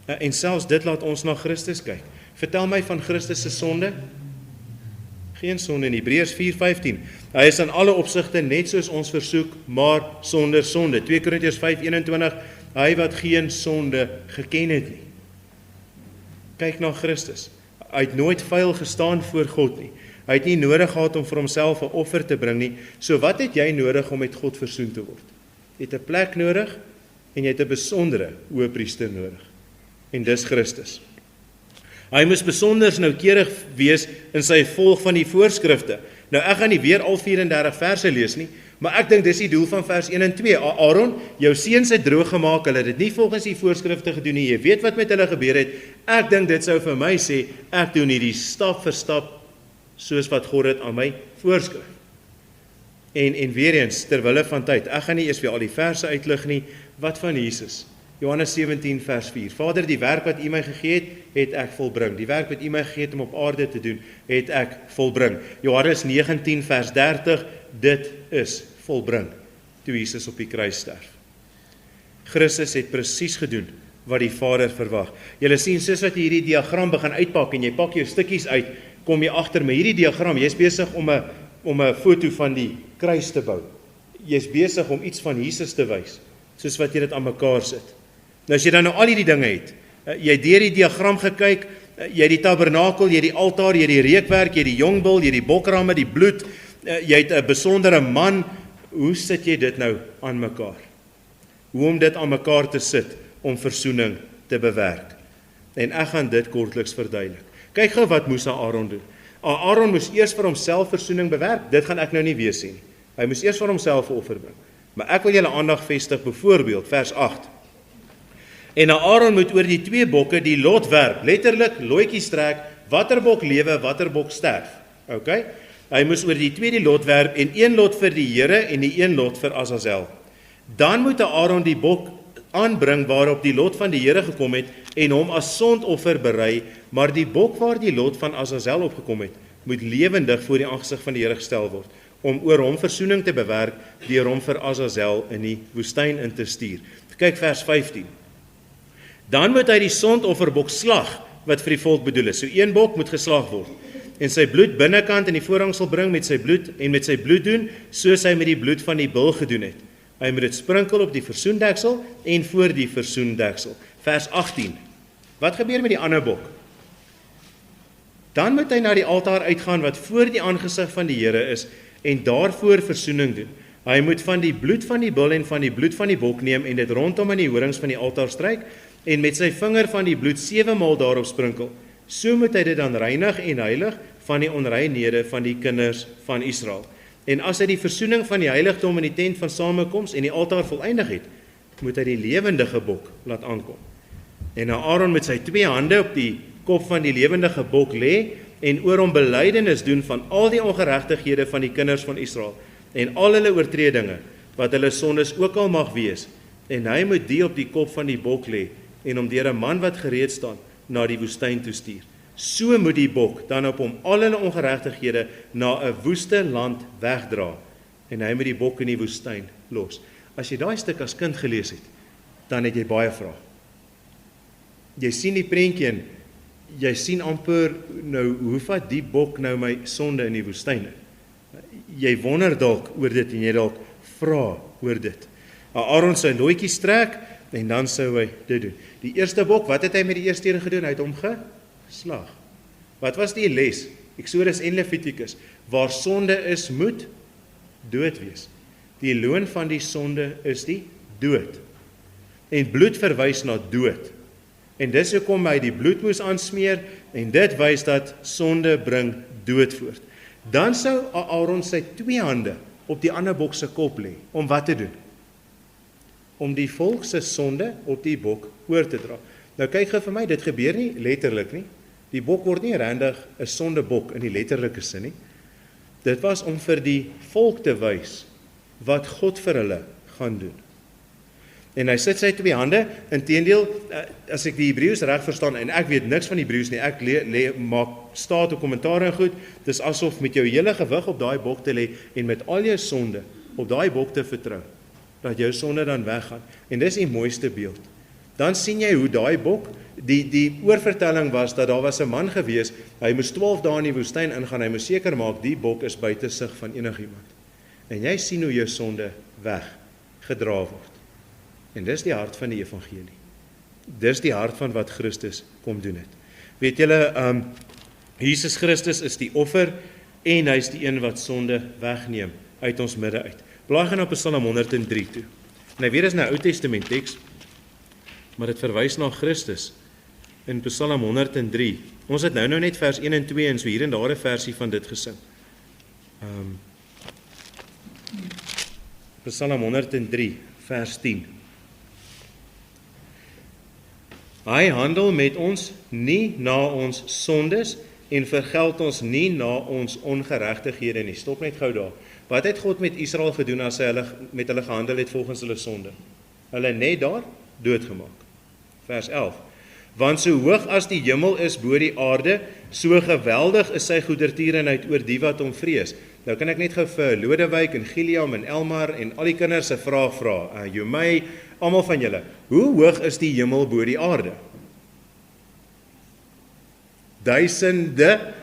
En selfs dit laat ons na Christus kyk. Vertel my van Christus se sonde. Geen sonde in Hebreërs 4:15. Hy is aan alle opsigte net soos ons versoek, maar sonder sonde. 2 Korintiërs 5:21. Hy wat geen sonde geken het nie. Kyk na Christus. Hy het nooit vuil gestaan voor God nie. Hy het nie nodig gehad om vir homself 'n offer te bring nie. So wat het jy nodig om met God versoen te word? Jy het 'n plek nodig en jy het 'n besondere hoëpriester nodig. En dis Christus. Hy moes besonders noukeurig wees in sy volg van die voorskrifte. Nou ek gaan nie weer al 34 verse lees nie, maar ek dink dis die doel van vers 1 en 2. Aaron, jou seuns het droog gemaak, hulle het dit nie volgens die voorskrifte gedoen nie. Jy weet wat met hulle gebeur het. Ek dink dit sou vir my sê, ek doen hierdie stap vir stap soos wat God dit aan my voorskryf. En weer eens, terwille van tyd, ek gaan nie eers weer al die verse uitlig nie, wat van Jesus? Johannes 17 vers 4, Vader, die werk wat U my gegee het, het ek volbring. Die werk wat U my gegee het om op aarde te doen, het ek volbring. Johannes 19 vers 30, dit is volbring, toe Jesus op die kruis sterf. Christus het presies gedoen wat die Vader verwag. Julle sien, soos wat jy hierdie diagram begin uitpak en jy pak jou stukkies uit, kom jy agter met hierdie diagram, jy's besig om 'n foto van die kruis te bou. Jy's besig om iets van Jesus te wys, soos wat jy dit aan mekaar sit. Nou as jy dan nou al hierdie dinge het, jy het deur die diagram gekyk, jy het die tabernakel, jy het die altaar, jy het die reukwerk, jy het die jongbul, jy het die bokramme, die bloed, jy het 'n besondere man, hoe sit jy dit nou aan mekaar? Hoe om dit aan mekaar te sit om versoening te bewerk? En ek gaan dit kortliks verduidelik. Kyk gou wat moes Aaron doen. Aaron moes eers vir homself versoening bewerk, dit gaan ek nou nie weer sien nie. Hy moes eers vir homself 'n offer bring. Maar ek wil julle aandag vestig, byvoorbeeld vers 8. En Aaron moet oor die 2 bokke die lot werp, letterlik loetjies trek, watter bok lewe, watter bok sterf. Okay? Hy moes oor die 2 die lot werp en 1 lot vir die Here en die 1 lot vir Azazel. Dan moet Aaron die bok aanbring waarop die lot van die Here gekom het en hom as sondoffer berei, maar die bok waar die lot van Azazel opgekom het, moet lewendig voor die aangesig van die Here gestel word, om oor hom versoening te bewerk deur hom vir Azazel in die woestyn in te stuur. Kyk vers 15. Dan moet hy die sondofferbok slag wat vir die volk bedoel is. So 1 bok moet geslag word en sy bloed binnekant in die voorhangsel bring met sy bloed en met sy bloed doen soos hy met die bloed van die bul gedoen het. Hy moet dit sprinkel op die versoendeksel en voor die versoendeksel. Vers 18. Wat gebeur met die ander bok? Dan moet hy na die altaar uitgaan wat voor die aangesig van die Here is en daarvoor versoening doen. Hy moet van die bloed van die bul en van die bloed van die bok neem en dit rondom aan die horings van die altaar stryk en met sy vinger van die bloed 7 maal daarop sprinkel, so moet hy dit dan reinig en heilig van die onreinhede van die kinders van Israel. En as hy die versoening van die heiligdom in die tent van samekoms en die altaar voleindig het, moet hy die lewendige bok laat aankom. En Aaron met sy 2 hande op die kop van die lewendige bok lê en oor hom belydenis doen van al die ongeregtighede van die kinders van Israel en al hulle oortredinge, wat hulle sondes ook al mag wees. En hy moet die op die kop van die bok lê en hom deur 'n man wat gereed staan na die woestyn toe stuur. So moet die bok dan op hom al hulle ongeregtighede na 'n woeste land wegdra en hy moet die bok in die woestyn los. As jy daai stuk as kind gelees het, dan het jy baie vrae. Jy sien die prentjie en jy sien amper nou hoe vat die bok nou my sonde in die woestyn? Jy wonder dalk oor dit en jy dalk vra oor dit. Aaron sou 'n loetjie strek en dan sou hy dit doen. Die eerste bok, wat het hy met die eerste een gedoen? Hy het hom geslag. Wat was die les? Eksodus en Levitikus. Waar sonde is, moet dood wees. Die loon van die sonde is die dood. En bloed verwys na dood. En dis hoekom hy die bloed moes aansmeer en dit wys dat sonde bring dood voort. Dan sou Aaron sy 2 hande op die ander bok se kop lê. Om wat te doen? Om die volk se sonde op die bok oor te dra. Nou kyk gou vir my, dit gebeur nie letterlik nie. Die bok word nie randig 'n sondebok in die letterlike sin nie. Dit was om vir die volk te wys wat God vir hulle gaan doen. En hy sit sy 2 hande, inteendeel, as ek die Hebreëus reg verstaan, en ek weet niks van Hebreëus nie, ek maak staat op kommentaar en goed, dis asof met jou hele gewig op daai bok te lê en met al jou sonde op daai bok te vertrou, dat jou sonde dan weggaan. En dis die mooiste beeld. Dan sien jy hoe daai bok, die oorvertelling was dat daar was 'n man gewees, hy moes 12 dae in die woestyn ingaan, hy moes seker maak die bok is buite sig van enigiemand. En jy sien hoe jou sonde weggedra word. En dis die hart van die evangelie. Dis die hart van wat Christus kom doen het. Weet julle, Jesus Christus is die offer en hy is die een wat sonde wegneem uit ons midde uit. Blaai gaan op Psalm 103 toe. En hy weet is nou Ou Testament teks, maar dit verwys na Christus in Psalm 103. Ons het nou net vers 1 en 2 en so hier en daar 'n versie van dit gesing. Psalm 103 vers 10. Hy handel met ons nie na ons sondes en vergeld ons nie na ons ongeregtighede nie. Stop net gou daar. Wat het God met Israel gedoen as hy met hulle gehandel het volgens hulle sonde? Hulle net daar doodgemaak. Vers 11. Want so hoog as die hemel is bo die aarde, so geweldig is sy goedertierenheid oor die wat hom vrees. Nou kan ek net gou vir Lodewyk en Giliam en Elmar en al die kinders 'n vraag vra. Jomey, almal van julle. Hoe hoog is die hemel bo die aarde? Duisende.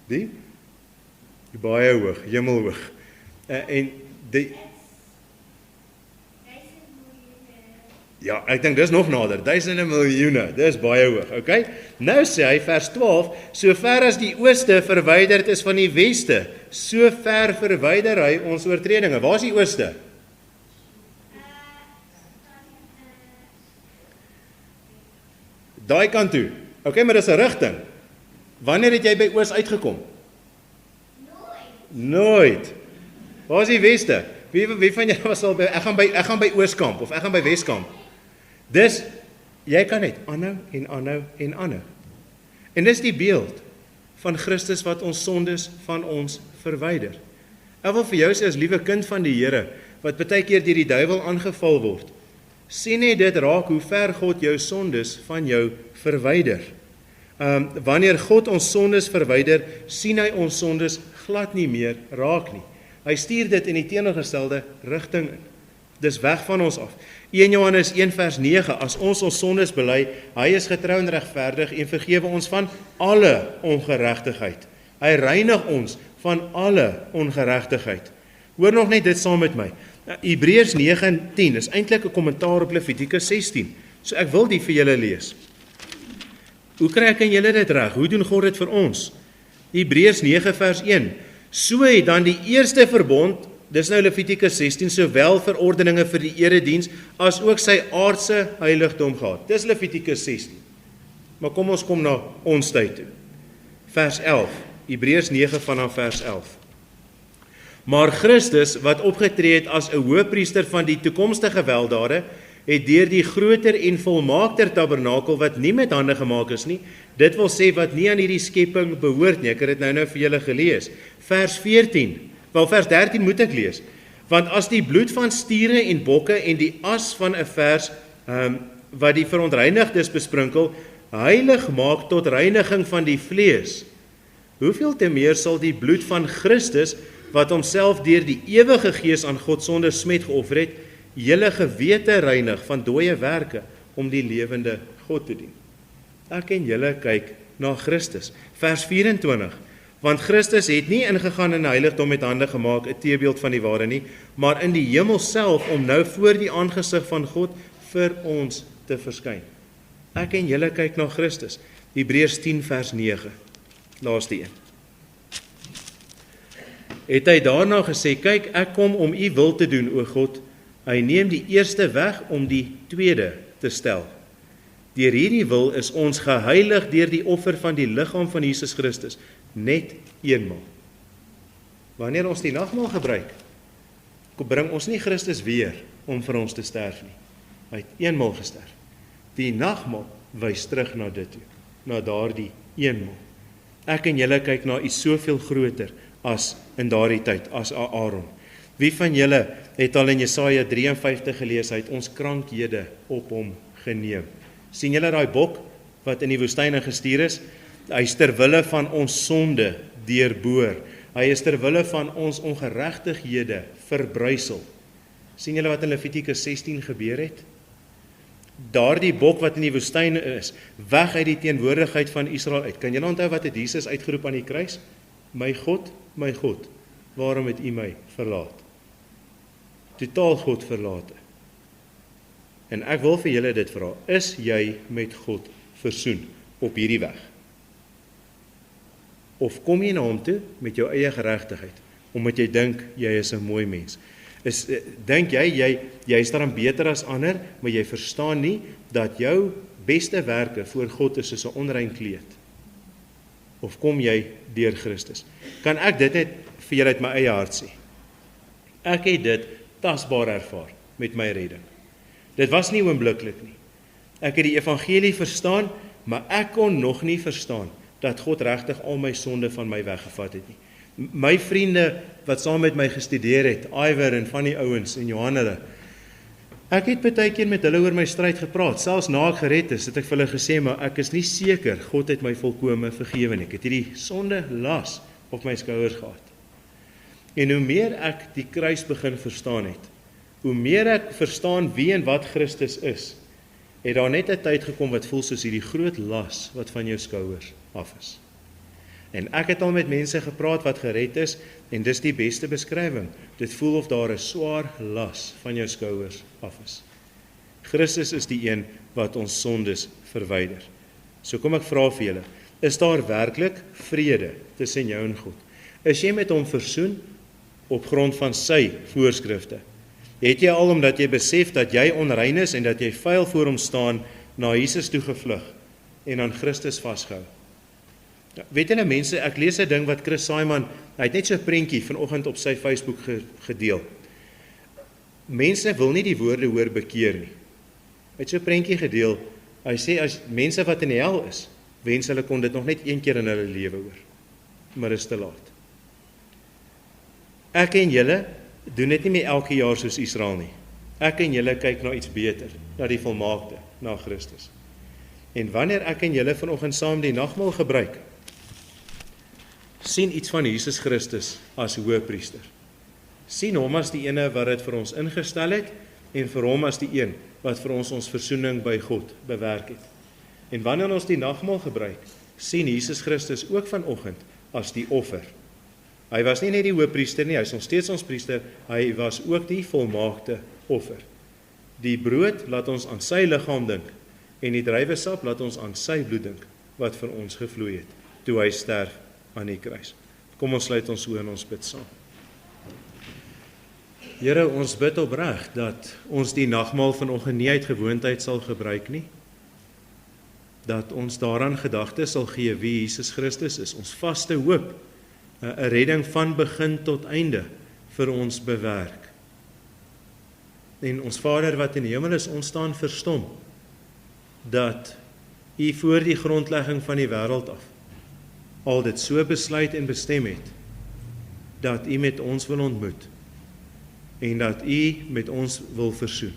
Die baie hoog, hemelhoog. En die ja, ek dink dis nog nader, duisende miljoene, dis baie hoog, okay? Nou sê hy vers 12, so ver as die ooste verwyderd is van die weste, so ver verwyder hy ons oortredinge. Waar is die ooste? Daai kant toe. Okay, maar dis 'n rigting. Wanneer het jy by oos uitgekom? Nooit. Waar is die weste? Wie van julle was al by ek gaan by Ooskamp of ek gaan by Weskamp. Dis jy kan net aanhou en aanhou en aanhou. En dis die beeld van Christus wat ons sondes van ons verwyder. Ek wil vir jou sê as liewe kind van die Here wat baie keer deur die duiwel aangeval word, sien net dit raak hoe ver God jou sondes van jou verwyder. Wanneer God ons sondes verwyder, sien hy ons sondes glad nie meer raak nie. Hy stuur dit in die teenoorgestelde rigting in. Dis weg van ons af. 1 Johannes 1 vers 9, as ons sondes bely, hy is getrou en regverdig en vergewe ons van alle ongeregtigheid. Hy reinig ons van alle ongeregtigheid. Hoor nog net dit saam met my. Hebreërs 9 en 10 is eintlik 'n kommentaar op Levitikus 16. So ek wil die vir julle lees. Hoe kry ek en julle dit reg? Hoe doen God dit vir ons? Hebreërs 9 vers 1. So het dan die eerste verbond dis nou Levitikus 16, sowel verordeninge vir die erediens, as ook sy aardse heiligdom gehad. Dis Levitikus 16. Maar kom ons kom na ons tyd toe. Vers 11, Hebreërs 9 vanaf vers 11. Maar Christus, wat opgetree het as 'n hoëpriester van die toekomstige weldade, het deur die groter en volmaakter tabernakel wat nie met hande gemaak is nie, dit wil sê wat nie aan hierdie skepping behoort nie. Ek het dit nou vir julle gelees. Vers 14, wel vers 13 moet ek lees. Want as die bloed van stiere en bokke en die as van 'n vers wat die verontreinigdes besprinkel, heilig maak tot reiniging van die vlees, hoeveel te meer sal die bloed van Christus, wat homself deur die ewige Gees aan God sonder smet geoffer het, julle gewete reinig van dooie werke om die lewende God te dien. Ek en julle kyk na Christus. Vers 24. Want Christus het nie ingegaan in 'n heiligdom met hande gemaak, 'n teebeeld van die ware nie, maar in die hemel self om nou voor die aangesig van God vir ons te verskyn. Ek en julle kyk na Christus. Hebreërs 10 vers 9. Laaste een. Het hy daarna gesê, kyk, ek kom om u wil te doen, o God. Hy neem die eerste weg om die tweede te stel. Deur hierdie wil is ons geheilig deur die offer van die liggaam van Jesus Christus, net eenmaal. Wanneer ons die nagmaal gebruik, bring ons nie Christus weer om vir ons te sterf nie. Hy het eenmaal gesterf. Die nagmaal wys terug na dit toe, na daardie eenmaal. Ek en julle kyk na iets soveel groter as in daardie tyd, as Aaron. Wie van julle het al in Jesaja 53 gelees, hy het ons krankhede op hom geneem? Sien julle daai bok wat in die woestyn gestuur is? Hy is ter wille van ons sonde deurboor. Hy is ter wille van ons ongeregtighede verbrysel. Sien julle wat in Levitikus 16 gebeur het? Daardie bok wat in die woestyn is, weg uit die teenwoordigheid van Israel uit. Kan julle onthou wat het Jesus uitgeroep aan die kruis? My God, waarom het u my verlaat? Totaal God verlate. En ek wil vir julle dit vra, is jy met God versoen op hierdie weg? Of kom jy na hom toe met jou eie geregtigheid, omdat jy dink jy is 'n mooi mens? Dink jy is daarom beter as ander, maar jy verstaan nie dat jou beste werke voor God is soos 'n onrein kleed? Of kom jy deur Christus? Kan ek dit net vir julle uit my eie hart sê? Ek het dit tasbaar ervaar met my redding. Dit was nie oombliklik nie. Ek het die evangelie verstaan, maar ek kon nog nie verstaan dat God regtig al my sonde van my weggevat het nie. My vriende wat saam met my gestudeer het, Iwer en van die ouens en Johan hulle, ek het baie keer met hulle oor my stryd gepraat, selfs na ek gered is, het ek vir hulle gesê, maar ek is nie seker, God het my volkome vergewe nie. Ek het hierdie sonde las op my skouers gehad. En hoe meer ek die kruis begin verstaan het, hoe meer ek verstaan wie en wat Christus is, het daar net 'n tyd gekom wat voel soos hierdie groot las wat van jou skouers af is. En ek het al met mense gepraat wat gered is, en dis die beste beskrywing. Dit voel of daar 'n swaar las van jou skouers af is. Christus is die een wat ons sondes verwyder. So kom ek vra vir julle, is daar werklik vrede tussen jou en God? Is jy met hom versoen op grond van sy voorskrifte? Het jy al, omdat jy besef dat jy onrein is en dat jy vuil voor hom staan, na Jesus toe gevlug en aan Christus vasgehou? Ja, weet julle mense, ek lees 'n ding wat Chris Simon, hy het net so 'n prentjie vanoggend op sy Facebook gedeel. Mense wil nie die woorde hoor bekeer nie. Hy het so 'n prentjie gedeel. Hy sê as mense wat in die hel is, wens hulle kon dit nog net een keer in hulle lewe hoor. Maar is te laat. Ek en julle doen dit nie meer elke jaar soos Israel nie. Ek en julle kyk na iets beter, na die volmaakte, na Christus. En wanneer ek en julle vanoggend saam die nagmaal gebruik, sien iets van Jesus Christus as hoëpriester. Sien hom as die ene wat dit vir ons ingestel het, en vir hom as die een wat vir ons versoening by God bewerk het. En wanneer ons die nagmaal gebruik, sien Jesus Christus ook vanoggend as die offer. Hy was nie net die hoëpriester nie, hy is nog steeds ons priester, hy was ook die volmaakte offer. Die brood laat ons aan sy liggaam dink, en die druiwesap laat ons aan sy bloed dink, wat vir ons gevloei het, toe hy sterf aan die kruis. Kom ons sluit ons oë en ons bid saam. Here, ons bid opreg dat ons die nagmaal vanoggend nie uit gewoonheid sal gebruik nie. Dat ons daaraan gedagte sal gee wie Jesus Christus is, ons vaste hoop, 'n redding van begin tot einde vir ons bewerk. En ons Vader wat in die hemel is, ons staan verstom dat U voor die grondlegging van die wêreld af al dit so besluit en bestem het dat U met ons wil ontmoet en dat U met ons wil versoen.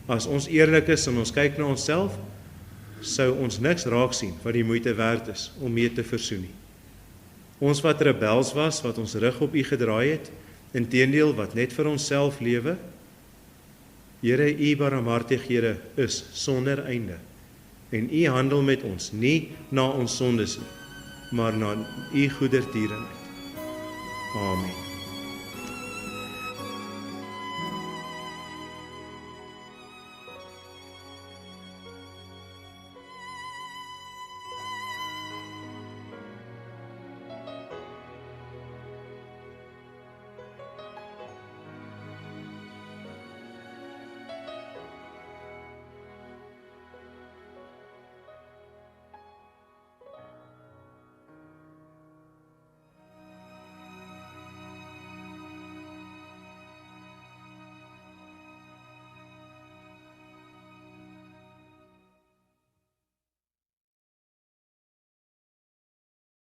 As ons eerlik is en ons kyk na onsself, sou ons niks raak sien wat die moeite werd is om mee te versoen nie. Ons wat rebels was, wat ons rug op U gedraai het, inteendeel wat net vir onsself lewe, Here, U barmhartighede is sonder einde. En U handel met ons nie na ons sondes nie, maar na U goedertierenheid. Amen.